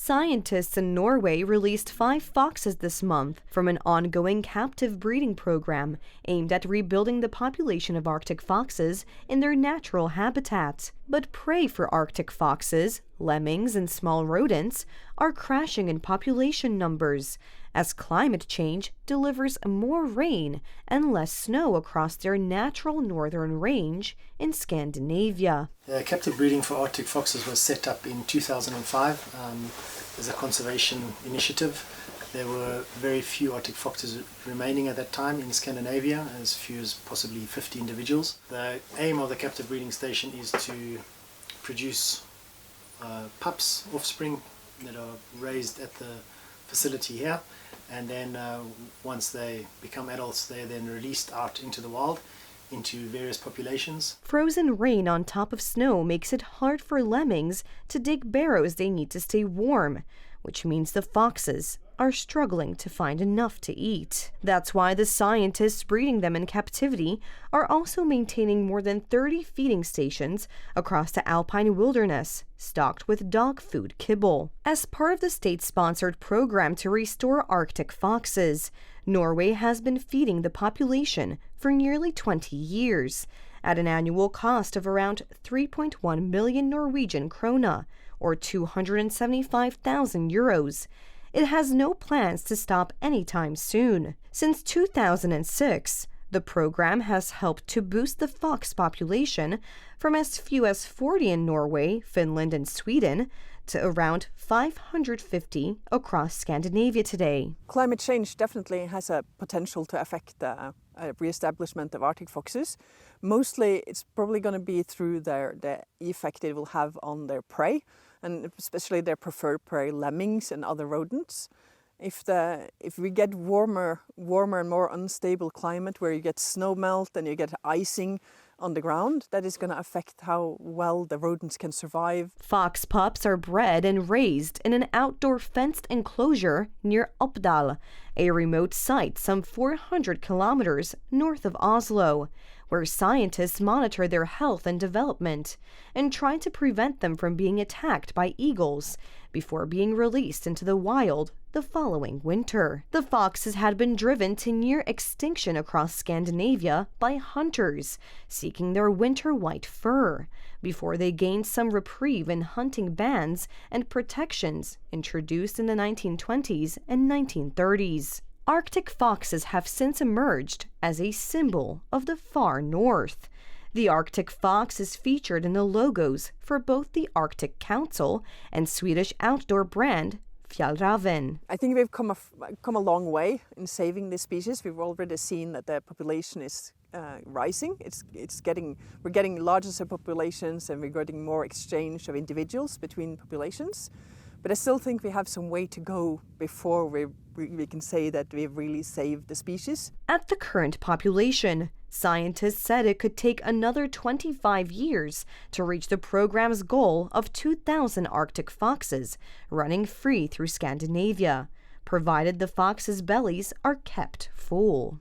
Scientists in Norway released 5 foxes this month from an ongoing captive breeding program aimed at rebuilding the population of Arctic foxes in their natural habitat. But prey for Arctic foxes, lemmings, and small rodents are crashing in population numbers as climate change delivers more rain and less snow across their natural northern range in Scandinavia. Captive breeding for Arctic foxes was set up in 2005 as a conservation initiative. There were very few Arctic foxes remaining at that time in Scandinavia, as few as possibly 50 individuals. The aim of the captive breeding station is to produce pups, offspring, that are raised at the facility here, and then once they become adults, they are then released out into the wild, into various populations. Frozen rain on top of snow makes it hard for lemmings to dig burrows they need to stay warm, which means the foxes are struggling to find enough to eat. That's why the scientists breeding them in captivity are also maintaining more than 30 feeding stations across the alpine wilderness, stocked with dog food kibble. As part of the state-sponsored program to restore Arctic foxes, Norway has been feeding the population for nearly 20 years, at an annual cost of around 3.1 million Norwegian krone, or 275,000 euros. It has no plans to stop anytime soon. Since 2006, the program has helped to boost the fox population from as few as 40 in Norway, Finland, and Sweden to around 550 across Scandinavia today. Climate change definitely has a potential to affect the re-establishment of Arctic foxes. Mostly it's probably going to be through the effect it will have on their prey, and especially their preferred prey, lemmings and other rodents. If we get warmer and more unstable climate where you get snow melt and you get icing on the ground, that is going to affect how well the rodents can survive. Fox pups are bred and raised in an outdoor fenced enclosure near Oppdal, a remote site some 400 kilometers north of Oslo, where scientists monitor their health and development and try to prevent them from being attacked by eagles before being released into the wild the following winter. The foxes had been driven to near extinction across Scandinavia by hunters seeking their winter white fur, before they gained some reprieve in hunting bans and protections introduced in the 1920s and 1930s. Arctic foxes have since emerged as a symbol of the far north. The Arctic fox is featured in the logos for both the Arctic Council and Swedish outdoor brand Fjällräven. I think we've come a long way in saving this species. We've already seen that the population is rising. We're getting larger populations, and we're getting more exchange of individuals between populations. But I still think we have some way to go before we can say that we've really saved the species. At the current population, scientists said it could take another 25 years to reach the program's goal of 2,000 Arctic foxes running free through Scandinavia, provided the foxes' bellies are kept full.